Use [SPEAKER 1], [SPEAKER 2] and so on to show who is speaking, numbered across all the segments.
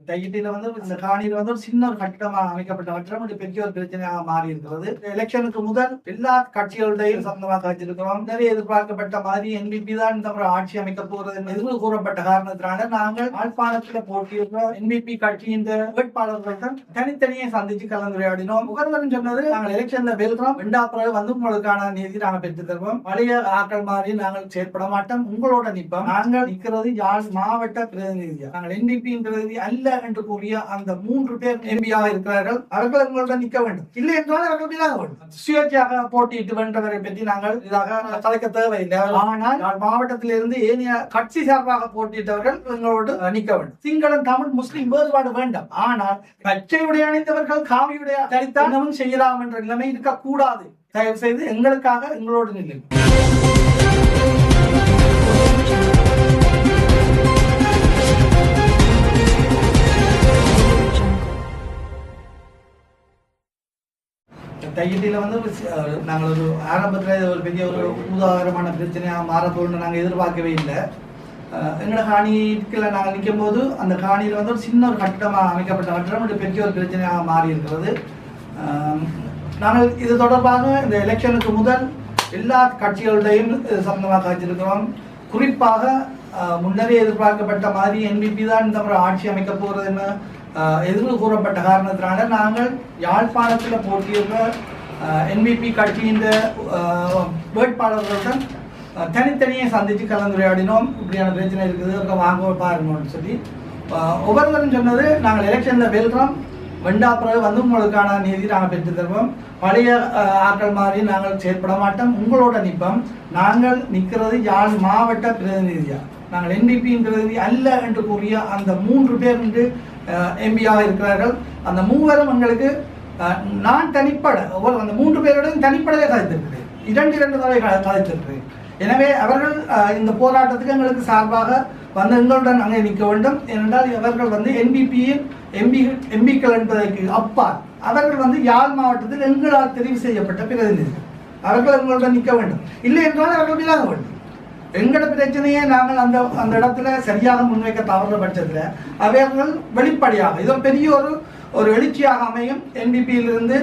[SPEAKER 1] தையிட்டில இந்த காணியில ஒரு சின்ன ஒரு கட்டிடமாக அமைக்கப்பட்ட கட்டிடம் இது பெரிய ஒரு பிரச்சனையாக மாறி இருக்கிறது. எலெக்ஷனுக்கு முதல் எல்லா கட்சிகளுடையும் சொந்தமாக வச்சிருக்கிறோம். நிறைய எதிர்பார்க்கப்பட்ட மாதிரி என்பிபி தான் இந்த முறை ஆட்சி அமைக்க போறது என்று கூறப்பட்ட காரணத்தினால நாங்கள் யாழ்ப்பாணத்தில் போட்டியிடுற என்பிபி கட்சியின் வேட்பாளர்களுடன் தனித்தனியே சந்திச்சு கலந்துரையாடினோம். முகர்வன் சொன்னது, நாங்கள் எலெக்ஷன்ல வெல்றோம், பிறகு உங்களுக்கான நீதி நாங்கள் பெற்று தருவோம், பழைய ஆக்கள் மாதிரி நாங்கள் செயற்பட மாட்டோம், உங்களோட நிற்போம், நாங்கள் நிற்கிறது யாழ் மாவட்ட பிரதிநிதியா, நாங்கள் என்பிபியின் பிரதிநிதி அல்ல என்று கூறிய அந்த 3 பேர் எம்பியாக இருக்கிறார்கள். அவர்கள் எங்களுடன் நிற்க வேண்டும், இல்லை என்றால் அவர்கள் விலக வேண்டும். சுயேட்சையாக போட்டியிட்டு வென்றவரை பற்றி நாங்கள் இதாக கலைக்க தேவையில்லை. ஆனால் மாவட்டத்திலிருந்து ஏனைய கட்சி சார்பாக போட்டியிட்டவர்கள் எங்களோடு நிற்க வேண்டும். சிங்களம், தமிழ், முஸ்லிம் வேறுபாடு வேண்டாம். ஆனால் பச்சையுடைய அணிந்தவர்கள் காவியுடைய தரித்தானமும் செய்யலாம் என்ற நிலைமை இருக்கக்கூடாது. தயவு செய்து எங்களுக்காக எங்களோடு நில்லுங்கள். தையிட்டில நாங்கள் ஒரு ஆரம்பத்தில் ஒரு பெரிய ஒரு உதாரணமான பிரச்சனையாக மாறப்போன்னு நாங்கள் எதிர்பார்க்கவே இல்லை. எங்களோட காணிக்குள்ள நாங்கள் நிற்கும் போது அந்த காணியில் ஒரு சின்ன ஒரு கட்டிடமாக அமைக்கப்பட்ட கட்டிடம் இது பெரிய ஒரு பிரச்சனையாக மாறி இருக்கிறது. நாங்கள் இது தொடர்பாக இந்த எலெக்ஷனுக்கு முதல் எல்லா கட்சிகளுடையும் சம்பந்தமாக வச்சிருக்கிறோம். குறிப்பாக முன்னரே எதிர்பார்க்கப்பட்ட மாதிரி என்பிபி தான் இந்த முறை ஆட்சி அமைக்க போகிறதுன்னு எதிர்ப்பு கூறப்பட்ட காரணத்தினால நாங்கள் யாழ்ப்பாணத்தில் போட்டியிடுற என்பிபி கட்சியின் வேட்பாளர்களுடன் தனித்தனியே சந்தித்து கலந்துரையாடினோம். இப்படியான பிரச்சனை இருக்குது, வாங்க பாருங்கன்னு சொல்லி ஒவ்வொருவரும் சொன்னது, நாங்கள் எலெக்ஷனில் வெல்றோம், பிறகு உங்களுக்கான நீதி நாங்கள் பெற்று தருவோம், பழைய ஆக்கள் மாதிரி நாங்கள் செயற்பட மாட்டோம், உங்களோட நிற்போம், நாங்கள் நிற்கிறது யாழ் மாவட்ட பிரதிநிதியா, நாங்கள் என்பிபியின் பிரதிநிதி அல்ல என்று கூறிய அந்த 3 பேர் என்று எம்பியாக இருக்கிறார்கள். அந்த 3வரும் எங்களுக்கு நான் தனிப்பட அந்த 3 பேருடன் தனிப்படவே கதைத்திருக்கிறேன், 2 தடவை கதைத்திருக்கிறேன். எனவே அவர்கள் இந்த போராட்டத்துக்கு எங்களுக்கு சார்பாக எங்களுடன் அங்கே நிற்க வேண்டும். ஏனென்றால் அவர்கள் என்பிபியின் எம்பிக்கள் என்பதற்கு அப்பால் அவர்கள் யாழ் மாவட்டத்தில் எங்களால் தெரிவு செய்யப்பட்ட பிரதிநிதிகள், அவர்கள் எங்களுடன் நிற்க வேண்டும், இல்லை என்றால் அவர்கள் விலக வேண்டும். எங்களோட பிரச்சனையை நாங்கள் அந்த இடத்துல சரியாக முன்வைக்க தவறுற பட்சத்தில் அவர்கள் வெளிப்படையாக இது பெரிய ஒரு எழுச்சியாக அமையும். என்பிபியிலிருந்து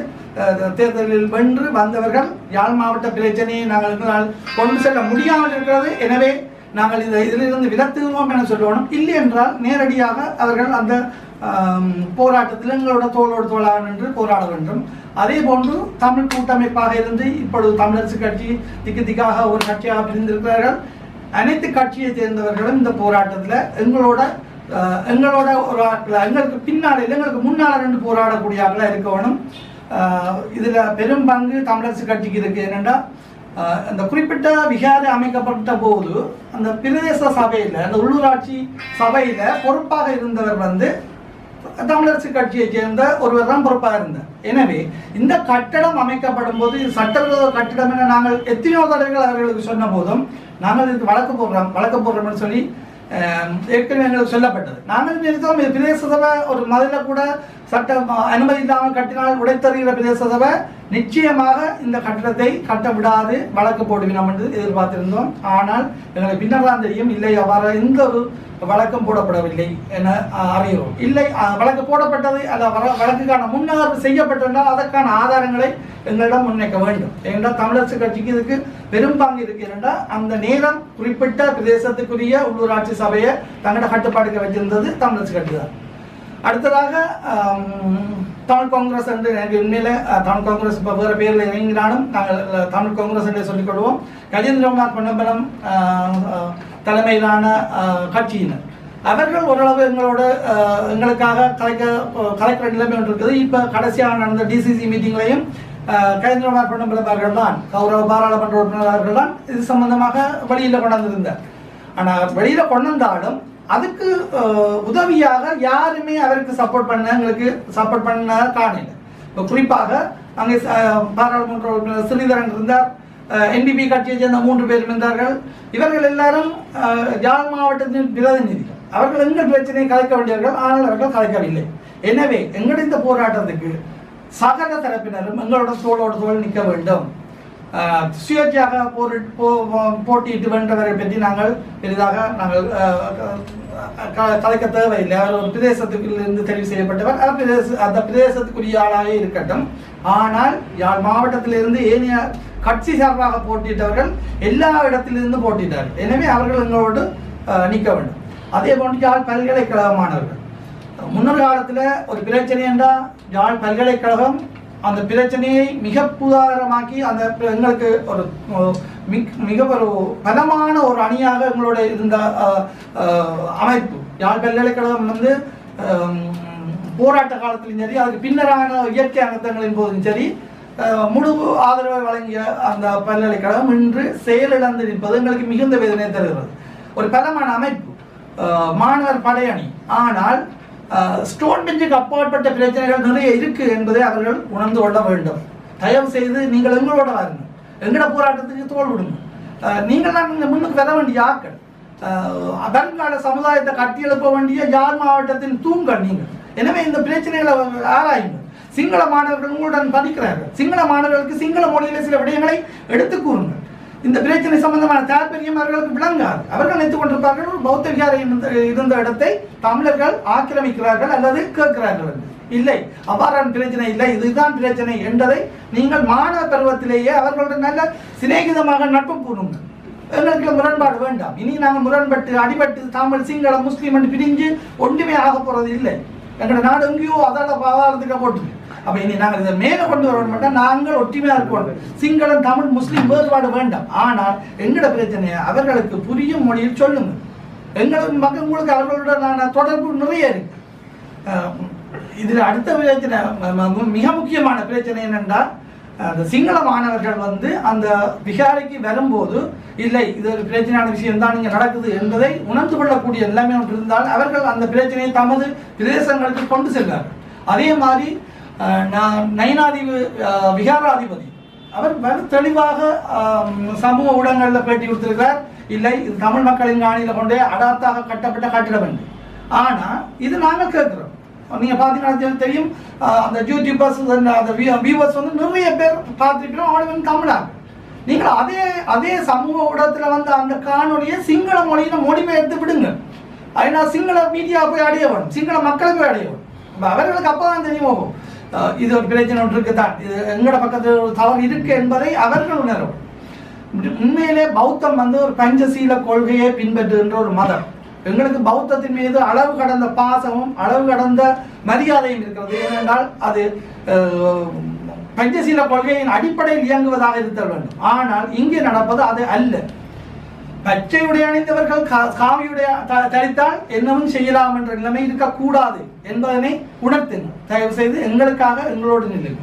[SPEAKER 1] தேர்தலில் வென்று வந்தவர்கள் யாழ் மாவட்ட பிரச்சனையை நாங்கள் கொண்டு செல்ல முடியாமல் இருக்கிறது. எனவே நாங்கள் இதிலிருந்து விலத்துவோம் என சொல்லணும். இல்லை என்றால் நேரடியாக அவர்கள் அந்த போராட்டத்தில் எங்களோட தோளோடு தோளாக நின்று போராட வேண்டும். அதே போன்று தமிழ் கூட்டமைப்பாக இருந்து இப்பொழுது தமிழரசு கட்சி திக்காக ஒரு கட்சியாக பிரிந்திருக்கிறார்கள். அனைத்து கட்சியை சேர்ந்தவர்களும் இந்த போராட்டத்தில் எங்களோட ஒரு எங்களுக்கு பின்னால் எங்களுக்கு முன்னால் 2 போராடக்கூடிய ஆட்களாக இருக்க வேணும். இதில் பெரும் பங்கு தமிழரசு கட்சிக்கு இருக்கு. என்னென்னா அந்த குறிப்பிட்ட விகாரை அமைக்கப்பட்ட போது அந்த பிரதேச சபையில் அந்த உள்ளூராட்சி சபையில் பொறுப்பாக இருந்தவர் தமிழரசு கட்சியை சேர்ந்த ஒருவர் தான் பொறுப்பாக இருந்தார். எனவே இந்த கட்டடம் அமைக்கப்படும் போது இது சட்டவிரோத கட்டிடம் என நாங்கள் எத்தனையோ தடவைகள் அவர்களுக்கு சொன்ன போதும் நாங்கள் இதுக்கு வழக்கு போடுறோம்னு சொல்லி ஏற்கனவே எங்களுக்கு சொல்லப்பட்டது. நாங்கள் நினைத்தோம் இது பிரதேச சபை ஒரு மதில கூட சட்டம் அனுமதி இல்லாமல் கட்டினால் உடைத்தருகிற பிரதேச சபை நிச்சயமாக இந்த கட்டிடத்தை கட்ட விடாது வழக்கு போடுவினோம் என்று எதிர்பார்த்திருந்தோம். ஆனால் எங்களுக்கு பின்னர் தான் தெரியும், இல்லை அவ்வாறு எந்த ஒரு வழக்கம் போடப்படவில்லை என அறிகிறோம். இல்லை வழக்கு போடப்பட்டது அல்ல வழக்குக்கான முன்னகர்வு செய்யப்பட்டிருந்தால் அதற்கான ஆதாரங்களை எங்களிடம் முன்வைக்க வேண்டும். ஏனென்றால் தமிழரசு கட்சிக்கு இதுக்கு பெரும் பங்கு இருக்கு. ஏனென்றால் அந்த நேரம் குறிப்பிட்ட பிரதேசத்துக்குரிய உள்ளூராட்சி சபையை தங்களோட கட்டுப்பாடுக்கு வச்சிருந்தது தமிழரசு கட்சி தான். அடுத்ததாக தமிழ் காங்கிரஸ் என்று உண்மையில தமிழ் காங்கிரஸ் இப்போ வேறு பேரில் இறங்கினாலும் நாங்கள் தமிழ் காங்கிரஸ் என்று சொல்லிக்கொள்வோம். கஜேந்திரநாத் பொன்னம்பலம் தலைமையிலான கட்சியினர் அவர்கள் ஓரளவு எங்களுக்காக கலைக்கிற நிலைமை ஒன்று இருக்குது. இப்போ கடைசியாக நடந்த டிசிசி மீட்டிங்லையும் கஜேந்திரநாத் பொன்னம்பலம் அவர்கள் தான் கௌரவ பாராளுமன்ற உறுப்பினர் அவர்கள் தான் இது சம்பந்தமாக வெளியில் கொண்டாந்திருந்தார். ஆனால் வெளியில் கொண்டாலும் அதுக்கு உதவியாக யாருமே அவருக்கு எங்களுக்கு சப்போர்ட் பண்ண காணல. இப்போ குறிப்பாக அங்கே பாராளுமன்ற உறுப்பினர் ஸ்ரீதரன் இருந்தார், என்பிபி கட்சியை சேர்ந்த 3 பேர் இருந்தார்கள். இவர்கள் எல்லாரும் யாழ் மாவட்டத்தின் பிரதிநிதிகள். அவர்கள் எங்கள் பிரச்சனையை கலைக்க வேண்டியவர்கள், ஆனால் அவர்கள் கலைக்கவில்லை. எனவே எங்களுடைய இந்த போராட்டத்துக்கு சகல தரப்பினரும் எங்களோட தோளோடு நிற்க வேண்டும். சுயேட்சையாக போட்டியிட்டு வென்றவரை பற்றி நாங்கள் பெரிதாக கலைக்க தேவையில்லை. அவர் ஒரு பிரதேசத்துக்குள்ளிருந்து தெரிவு செய்யப்பட்டவர், அந்த பிரதேசத்துக்குரிய ஆளாக இருக்கட்டும். ஆனால் யாழ் மாவட்டத்திலிருந்து ஏனைய கட்சி சார்பாக போட்டியிட்டவர்கள் எல்லா இடத்திலிருந்து போட்டியிட்டார்கள். எனவே அவர்கள் எங்களோடு நிற்க வேண்டும். அதே போன்று யாழ் பல்கலைக்கழகமானவர்கள் முன்னொரு காலத்தில் ஒரு பிரச்சனை என்றால் யாழ் பல்கலைக்கழகம் அந்த பிரச்சனையை மிக புதாகரமாக்கி அந்த எங்களுக்கு ஒரு மிக ஒரு பலமான ஒரு அணியாக எங்களோட இருந்த அமைப்பு. யாழ் பல்கலைக்கழகம் வந்து போராட்ட காலத்திலும் சரி, அதுக்கு பின்னரான இயற்கை அனர்த்தங்களின் போதும் சரி, முழு ஆதரவை வழங்கிய அந்த பல்கலைக்கழகம் இன்று செயலிழந்து நிற்பது எங்களுக்கு மிகுந்த வேதனை தருகிறது. ஒரு பலமான அமைப்பு, மாணவர் படையணி. ஆனால் ஸ்டோன் பெஞ்சுக்கு அப்பாற்பட்ட பிரச்சனைகள் நிறைய இருக்கு என்பதை அவர்கள் உணர்ந்து கொள்ள வேண்டும். தயவு செய்து நீங்கள் எங்களோட வாருங்க, எங்களோட போராட்டத்துக்கு தோல் விடுங்க. நீங்கள் தான் முன்னுக்கு வர வேண்டிய ஆக்கள், வருங்கால சமுதாயத்தை கட்டியெழுப்ப வேண்டிய யாழ் மாவட்டத்தின் தூண்கள் நீங்கள். எனவே இந்த பிரச்சனைகளை ஆராயுங்க. சிங்கள மாணவர்கள் உங்களுடன் படிக்கிறார்கள், சிங்கள மாணவர்களுக்கு சிங்கள மொழியில சில விடயங்களை எடுத்து கூறுங்கள். இந்த பிரச்சனை சம்பந்தமான தாற்பயம் அவர்களுக்கு விளங்காது. அவர்கள் நினைத்துக் கொண்டிருப்பார்கள் ஒரு பௌத்த விகாரம் இருந்த இடத்தை தமிழர்கள் ஆக்கிரமிக்கிறார்கள் அல்லது கேட்கிறார்கள். இல்லை, அவ்வாறான பிரச்சனை இல்லை, இதுதான் பிரச்சனை என்பதை நீங்கள் மாணவ பருவத்திலேயே அவர்களுடன் நல்ல சிநேகிதமாக நட்பு கூறுங்கள். எங்களுக்கு முரண்பாடு வேண்டாம். இனி நாங்கள் முரண்பட்டு அடிபட்டு தமிழ் சிங்கள முஸ்லீம் என்று பிரிஞ்சு ஒன்றுமே ஆக போறது இல்லை. எங்களோட நாடு எங்கேயோ அதால பாதாளத்துக்கு போட்டு. அப்ப இனி நாங்கள் இதை மேலே கொண்டு வர மாட்டோம். நாங்கள் ஒற்றுமையா இருக்கோம். சிங்களம் தமிழ் முஸ்லீம் வேறுபாடு வேண்டாம். ஆனால் எங்களோட பிரச்சனையை அவர்களுக்கு புரியும் மொழியில் சொல்லுங்க. எங்களுக்கு மக்கள் உங்களுக்கு அவர்களுடன் தொடர்பு நிறைய இருக்கு. இதுல அடுத்த பிரச்சனை, மிக முக்கியமான பிரச்சனை என்னென்றால், அந்த சிங்கள மாணவர்கள் வந்து அந்த விகாரைக்கு வரும்போது இல்லை இது ஒரு பிரச்சனையான விஷயம் தான் இங்கே நடக்குது என்பதை உணர்ந்து கொள்ளக்கூடிய எல்லாமே ஒன்று இருந்தால் அவர்கள் அந்த பிரச்சனையை தமது பிரதேசங்களுக்கு கொண்டு செல்வார்கள். அதே மாதிரி நயினாதீவு விகாராதிபதி அவர் தெளிவாக சமூக ஊடகங்களில் பேட்டி கொடுத்திருக்கிறார். இல்லை, இது தமிழ் மக்களின் காணியில கொண்டே அடாத்தாக கட்டப்பட்ட கட்டிடம் என்று. ஆனால் இது நாங்கள் கேட்கிறோம். நீங்க பாத்தீங்கன்னா தெரியும், அந்த யூடியூபர்ஸ் அந்த வியூவர்ஸ் வந்து நிறைய பேர் பார்த்துருக்கிறோம். அவனுக்கு தமிழாக நீங்கள் அதே சமூக ஊடகத்தில் வந்து அந்த காணொலியை சிங்கள மொழியில மொழிபெயர்த்து விடுங்க. அதனால் சிங்கள மீடியா போய் அடைய வேணும், சிங்கள மக்களை போய் அடைய வேணும். அவர்களுக்கு அப்பதான் தெரியும் இது ஒரு பிரச்சனை ஒன்று இருக்குதான், இது எங்களோட பக்கத்தில் ஒரு தவறு இருக்கு என்பதை அவர்கள் உணரும். உண்மையிலே பௌத்தம் வந்து ஒரு பஞ்சசீல கொள்கையை பின்பற்றுகின்ற ஒரு மதம். எங்களுக்கு பௌத்தத்தின் மீது அளவு கடந்த பாசமும் அளவு கடந்த மரியாதையும் இருக்கிறது. ஏனென்றால் அது பஞ்சசீல கொள்கையின் அடிப்படையில் இயங்குவதாக இருத்தல் வேண்டும். ஆனால் இங்கே நடப்பது அது அல்ல. பச்சையுடைய அணிந்தவர்கள் காவியுடைய தரித்தால் என்னவும் செய்யலாம் என்ற நிலைமை இருக்கக்கூடாது என்பதனை உணர்த்துங்க. தயவு செய்து எங்களுக்காக எங்களோடு நில்லுங்க.